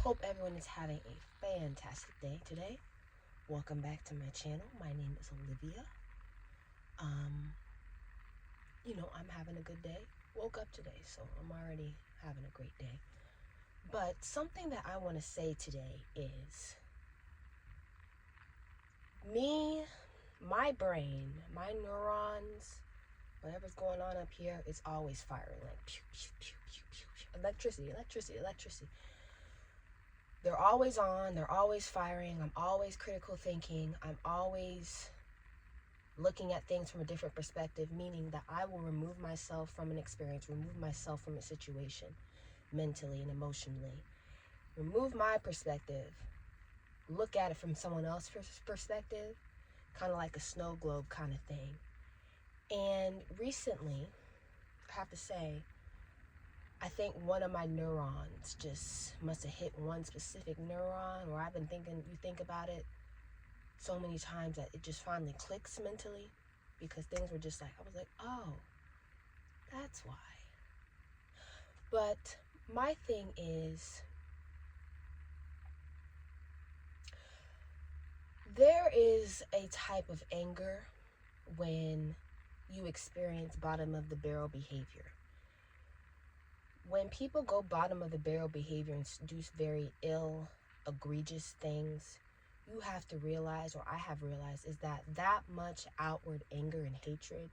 Hope everyone is having a fantastic day today. Welcome back to my channel. My name is Olivia. Um, I'm having a good day. Woke up today, so I'm already having a great day. But something that I want to say today is my brain, my neurons, whatever's going on up here, it's always firing like pew, pew, pew, pew, pew, pew. Electricity. They're always on, they're always firing. I'm always critical thinking. I'm always looking at things from a different perspective, meaning that I will remove myself from an experience, remove myself from a situation mentally and emotionally, remove my perspective, look at it from someone else's perspective, kind of like a snow globe kind of thing. And recently, I have to say, I think one of my neurons just must have hit one specific neuron, or I've been thinking, you think about it so many times that it just finally clicks mentally, because things were just like, I was like, oh, that's why. But my thing is, there is a type of anger when you experience bottom of the barrel behavior. When people go bottom of the barrel behavior and do very ill, egregious things, you have to realize, or I have realized, is that much outward anger and hatred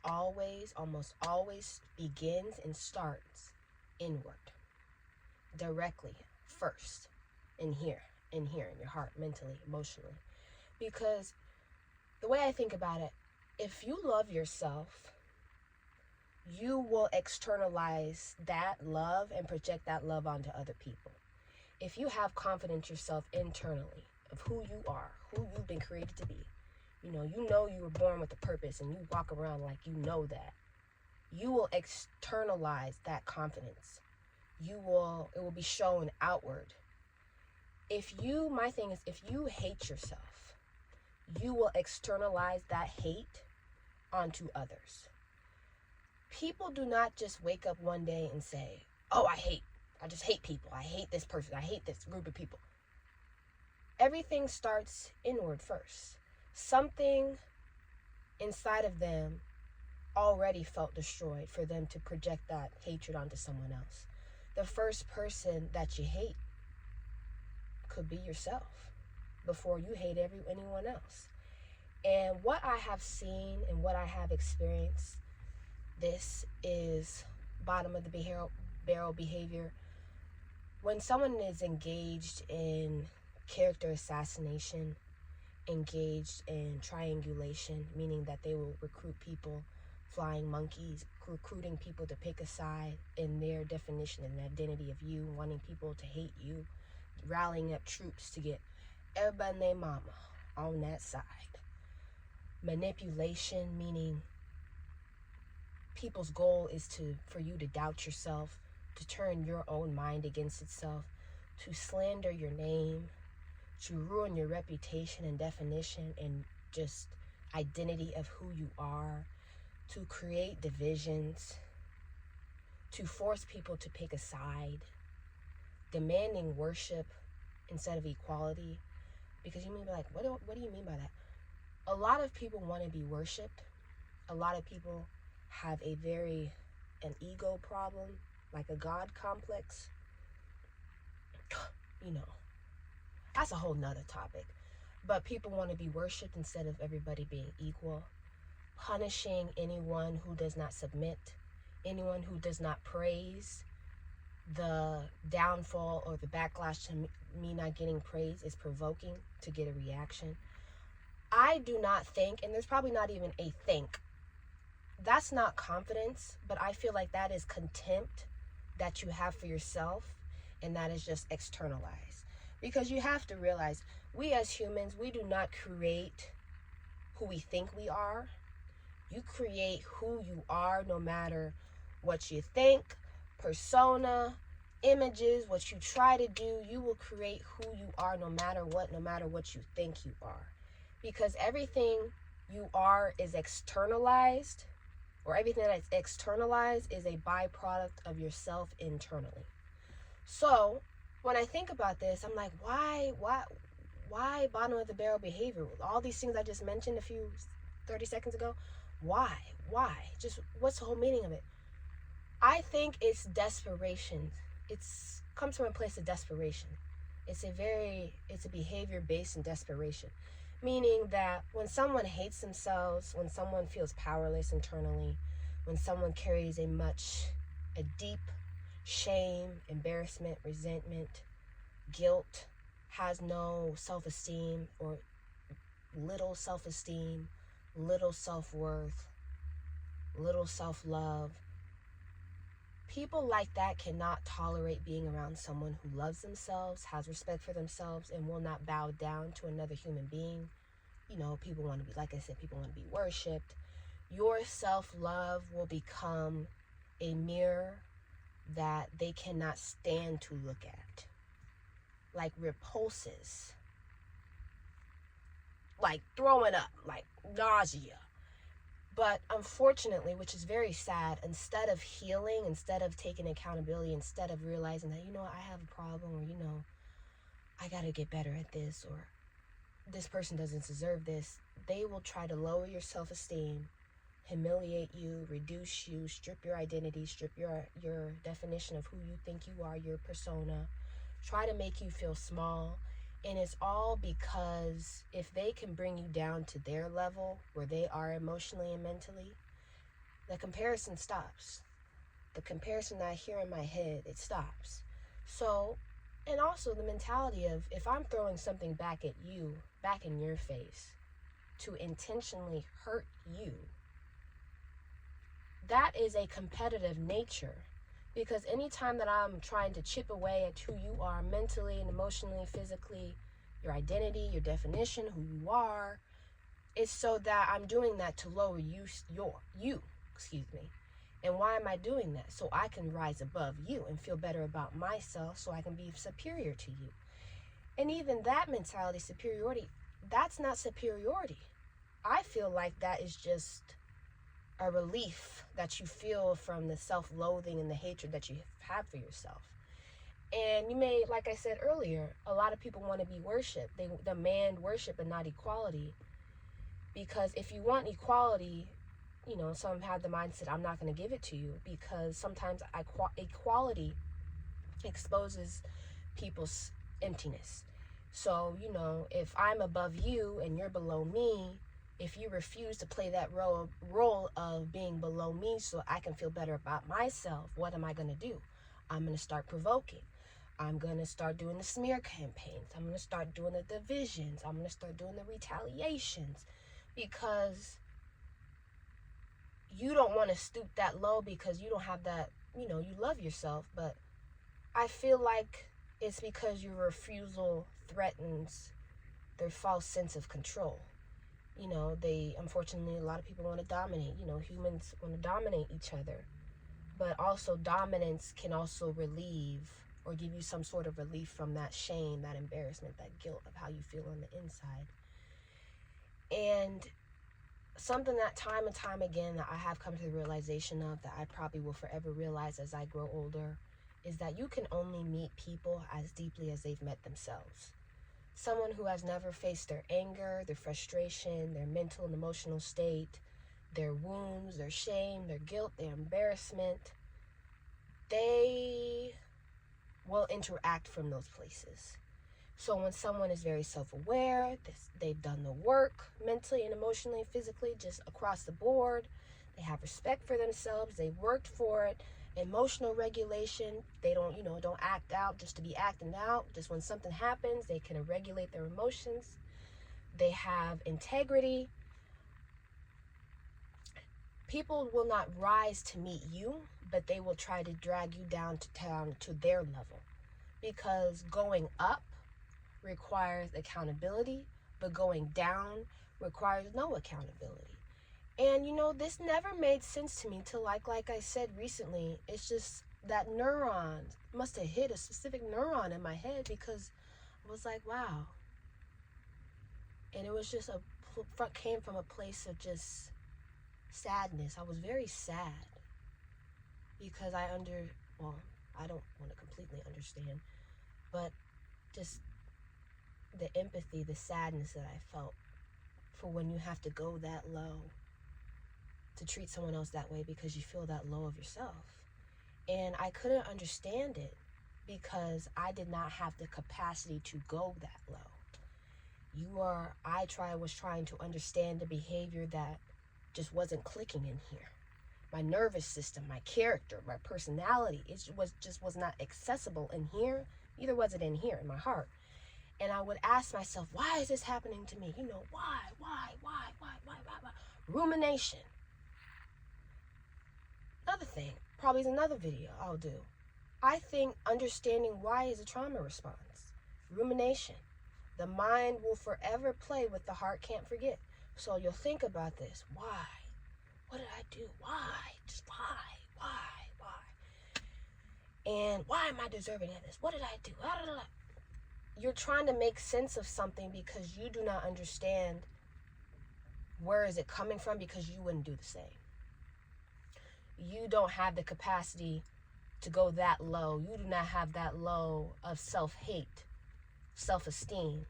almost always begins and starts inward, directly, first, in here, in your heart, mentally, emotionally. Because the way I think about it, if you love yourself, you will externalize that love and project that love onto other people. If you have confidence yourself internally of who you are, who you've been created to be, you know you were born with a purpose, and you walk around like you know that, you will externalize that confidence. It will be shown outward. My thing is, if you hate yourself, you will externalize that hate onto others. People do not just wake up one day and say, oh, I just hate people. I hate this person. I hate this group of people. Everything starts inward first. Something inside of them already felt destroyed for them to project that hatred onto someone else. The first person that you hate could be yourself before you hate anyone else. And what I have seen and what I have experienced, this is bottom of the barrel behavior. When someone is engaged in character assassination, engaged in triangulation, meaning that they will recruit people, flying monkeys, recruiting people to pick a side in their definition and identity of you, wanting people to hate you, rallying up troops to get everybody and their mama on that side. Manipulation, meaning people's goal is for you to doubt yourself, to turn your own mind against itself, to slander your name, to ruin your reputation and definition and just identity of who you are, to create divisions, to force people to pick a side, demanding worship instead of equality. Because you may be like, what do you mean by that? A lot of people want to be worshipped. A lot of people have an ego problem, like a God complex. That's a whole nother topic. But people want to be worshipped instead of everybody being equal. Punishing anyone who does not submit, anyone who does not praise. The downfall or the backlash to me not getting praise is provoking to get a reaction. I do not think, and there's probably not even a think, that's not confidence, but I feel like that is contempt that you have for yourself, and that is just externalized. Because you have to realize, we as humans, we do not create who we think we are. You create who you are no matter what you think, persona, images, what you try to do. You will create who you are no matter what you think you are. Because everything you are is externalized, or everything that's externalized is a byproduct of yourself internally. So when I think about this, I'm like, why bottom of the barrel behavior? All these things I just mentioned a few 30 seconds ago, why? Just what's the whole meaning of it? I think it's desperation. It's comes from a place of desperation. It's a behavior based in desperation. Meaning that when someone hates themselves, when someone feels powerless internally, when someone carries a deep shame, embarrassment, resentment, guilt, has no self-esteem or little self-esteem, little self-worth, little self-love, people like that cannot tolerate being around someone who loves themselves, has respect for themselves, and will not bow down to another human being. People want to be, like I said, people want to be worshipped. Your self-love will become a mirror that they cannot stand to look at. Like repulses. Like throwing up. Like nausea. But unfortunately, which is very sad, instead of healing, instead of taking accountability, instead of realizing that, I have a problem, or, I got to get better at this, or this person doesn't deserve this, they will try to lower your self-esteem, humiliate you, reduce you, strip your identity, strip your definition of who you think you are, your persona, try to make you feel small. And it's all because if they can bring you down to their level where they are emotionally and mentally, the comparison stops. The comparison that I hear in my head, it stops. So, and also the mentality of, if I'm throwing something back at you, back in your face, to intentionally hurt you, that is a competitive nature. Because anytime that I'm trying to chip away at who you are mentally and emotionally, physically, your identity, your definition, who you are, it's so that I'm doing that to lower you. And why am I doing that? So I can rise above you and feel better about myself, so I can be superior to you. And even that mentality, superiority, that's not superiority. I feel like that is just a relief that you feel from the self-loathing and the hatred that you have for yourself. And you may, like I said earlier, a lot of people want to be worshipped. They demand worship and not equality. Because if you want equality, some have the mindset, I'm not going to give it to you, because sometimes equality exposes people's emptiness. So, if I'm above you and you're below me, if you refuse to play that role of being below me so I can feel better about myself, what am I going to do? I'm going to start provoking. I'm going to start doing the smear campaigns. I'm going to start doing the divisions. I'm going to start doing the retaliations, because you don't want to stoop that low, because you don't have that, you love yourself. But I feel like it's because your refusal threatens their false sense of control. Unfortunately, a lot of people want to dominate. Humans want to dominate each other. But also, dominance can also relieve or give you some sort of relief from that shame, that embarrassment, that guilt of how you feel on the inside. And something that time and time again that I have come to the realization of, that I probably will forever realize as I grow older, is that you can only meet people as deeply as they've met themselves. Someone who has never faced their anger, their frustration, their mental and emotional state, their wounds, their shame, their guilt, their embarrassment, they will interact from those places. So when someone is very self-aware, they've done the work mentally and emotionally, physically, just across the board, they have respect for themselves, they've worked for it, emotional regulation, they don't act out just to be acting out. Just when something happens, they can regulate their emotions. They have integrity. People will not rise to meet you, but they will try to drag you down to their level, because going up requires accountability, but going down requires no accountability. And this never made sense to me till like I said recently. It's just that neuron must have hit a specific neuron in my head, because I was like, wow. And it was just came from a place of just sadness. I was very sad, because I don't want to completely understand, but just the empathy, the sadness that I felt for when you have to go that low to treat someone else that way because you feel that low of yourself. And I couldn't understand it because I did not have the capacity to go that low. I was trying to understand the behavior that just wasn't clicking in here. My nervous system, my character, my personality, it was not accessible in here. Neither was it in here, in my heart. And I would ask myself, why is this happening to me? Why? Rumination. Another thing, probably is another video I'll do. I think understanding why is a trauma response. Rumination. The mind will forever play with the heart can't forget. So you'll think about this. Why? What did I do? Why? Just why? And why am I deserving of this? What did I do? You're trying to make sense of something because you do not understand where is it coming from, because you wouldn't do the same. You don't have the capacity to go that low. You do not have that low of self-hate, self-esteem,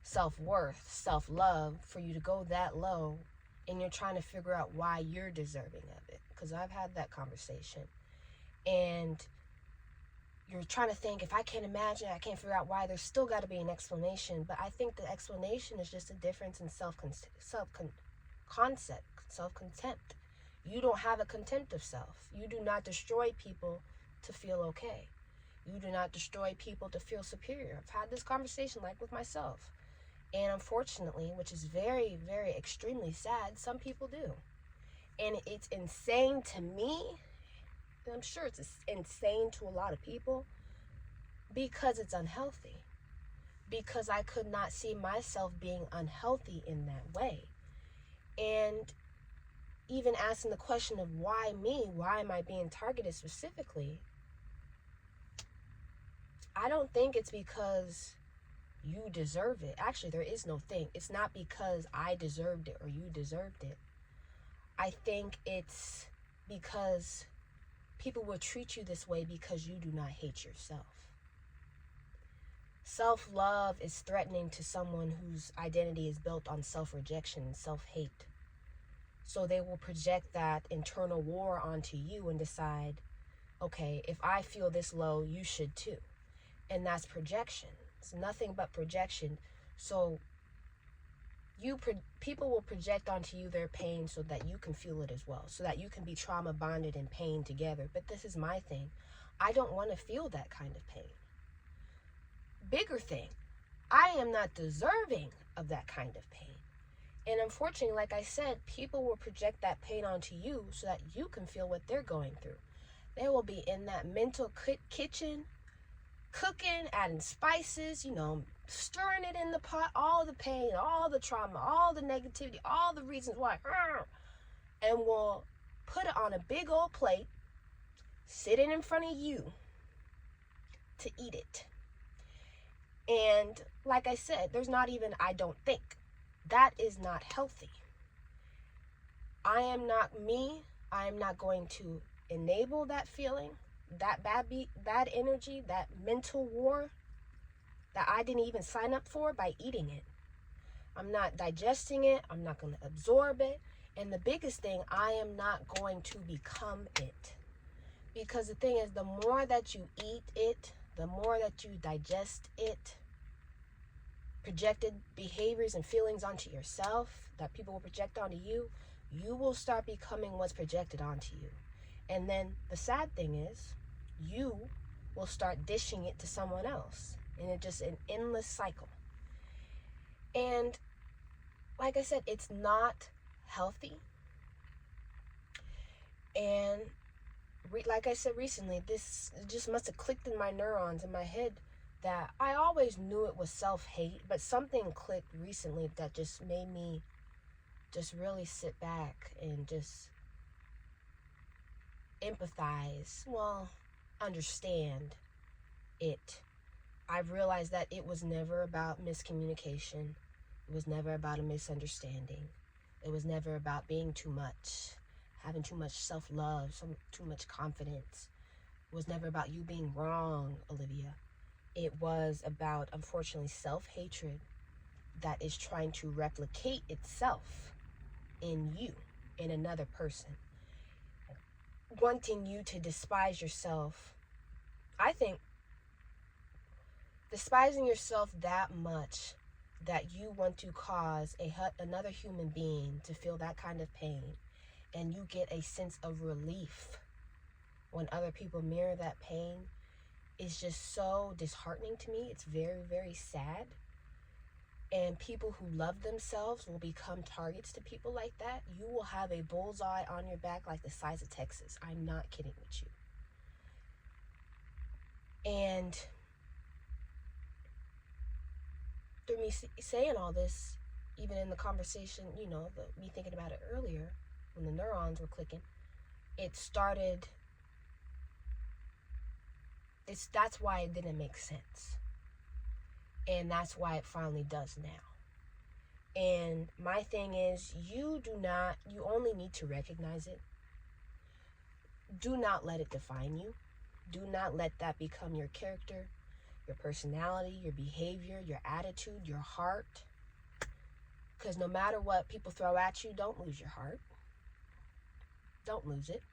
self-worth, self-love for you to go that low, and you're trying to figure out why you're deserving of it. Because I've had that conversation. And you're trying to think, if I can't imagine, I can't figure out why, there's still got to be an explanation. But I think the explanation is just a difference in self-contempt. You don't have a contempt of self. You do not destroy people to feel okay. You do not destroy people to feel superior. I've had this conversation like with myself. And unfortunately, which is very, very extremely sad, some people do. And it's insane to me. And I'm sure it's insane to a lot of people because it's unhealthy. Because I could not see myself being unhealthy in that way. And even asking the question of why me? Why am I being targeted specifically? I don't think it's because you deserve it. Actually, there is no thing. It's not because I deserved it or you deserved it. I think it's because people will treat you this way because you do not hate yourself. Self-love is threatening to someone whose identity is built on self-rejection and self-hate. So they will project that internal war onto you and decide, okay, if I feel this low, you should too. And that's projection. It's nothing but projection. So people will project onto you their pain so that you can feel it as well, so that you can be trauma bonded and pain together. But this is my thing. I don't want to feel that kind of pain. Bigger thing, I am not deserving of that kind of pain. And unfortunately, like I said, people will project that pain onto you so that you can feel what they're going through. They will be in that mental kitchen, cooking, adding spices, stirring it in the pot, all the pain, all the trauma, all the negativity, all the reasons why, and will put it on a big old plate, sitting in front of you to eat it. And like I said, there's not even, I don't think. That is not healthy. I am not me. I am not going to enable that feeling, that bad energy, that mental war that I didn't even sign up for by eating it. I'm not digesting it. I'm not going to absorb it. And the biggest thing, I am not going to become it. Because the thing is, the more that you eat it, the more that you digest it, projected behaviors and feelings onto yourself that people will project onto you, you will start becoming what's projected onto you. And then the sad thing is, you will start dishing it to someone else. And it's just an endless cycle. And like I said, it's not healthy. And like I said recently, this just must have clicked in my neurons in my head that I always knew it was self-hate, but something clicked recently that just made me just really sit back and just empathize, understand it. I've realized that it was never about miscommunication. It was never about a misunderstanding. It was never about being too much, having too much self-love, too much confidence. It was never about you being wrong, Olivia. It was about, unfortunately, self-hatred that is trying to replicate itself in you, in another person, wanting you to despise yourself. I think despising yourself that much that you want to cause another human being to feel that kind of pain, and you get a sense of relief when other people mirror that pain, is just so disheartening to me. It's very, very sad. And people who love themselves will become targets to people like that. You will have a bullseye on your back like the size of Texas. I'm not kidding with you. And through me saying all this, even in the conversation, me thinking about it earlier when the neurons were clicking, that's why it didn't make sense. And that's why it finally does now. And my thing is, you only need to recognize it. Do not let it define you. Do not let that become your character, your personality, your behavior, your attitude, your heart. Because no matter what people throw at you, don't lose your heart. Don't lose it.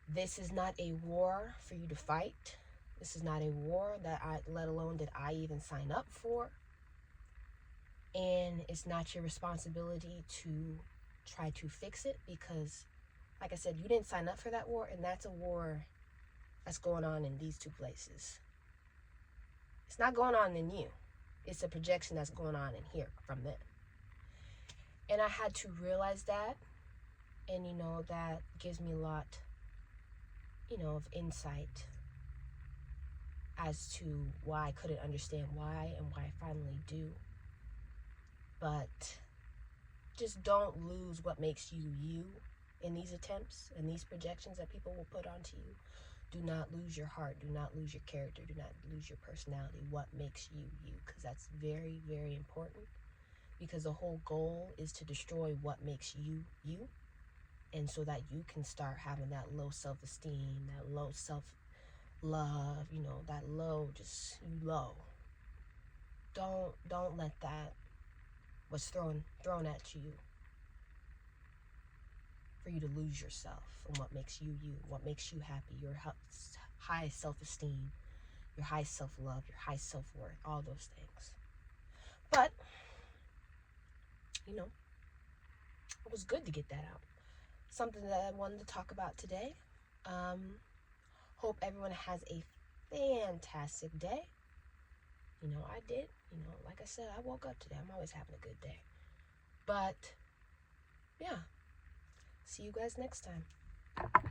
This is not a war for you to fight. This is not a war let alone did I even sign up for. And it's not your responsibility to try to fix it, because, like I said, you didn't sign up for that war, and that's a war that's going on in these two places. It's not going on in you. It's a projection that's going on in here from them. And I had to realize that, and that gives me a lot, of insight as to why I couldn't understand why and why I finally do. But just don't lose what makes you you in these attempts and these projections that people will put onto you. Do not lose your heart. Do not lose your character. Do not lose your personality. What makes you you? Because that's very, very important. Because the whole goal is to destroy what makes you you. And so that you can start having that low self-esteem, that low self-love, that low, just you low. Don't let that what's thrown at you for you to lose yourself and what makes you you, what makes you happy, your high self-esteem, your high self-love, your high self-worth, all those things. But, it was good to get that out. Something that I wanted to talk about today. Hope everyone has a fantastic day. I did. Like I said, I woke up today. I'm always having a good day. But, yeah. See you guys next time.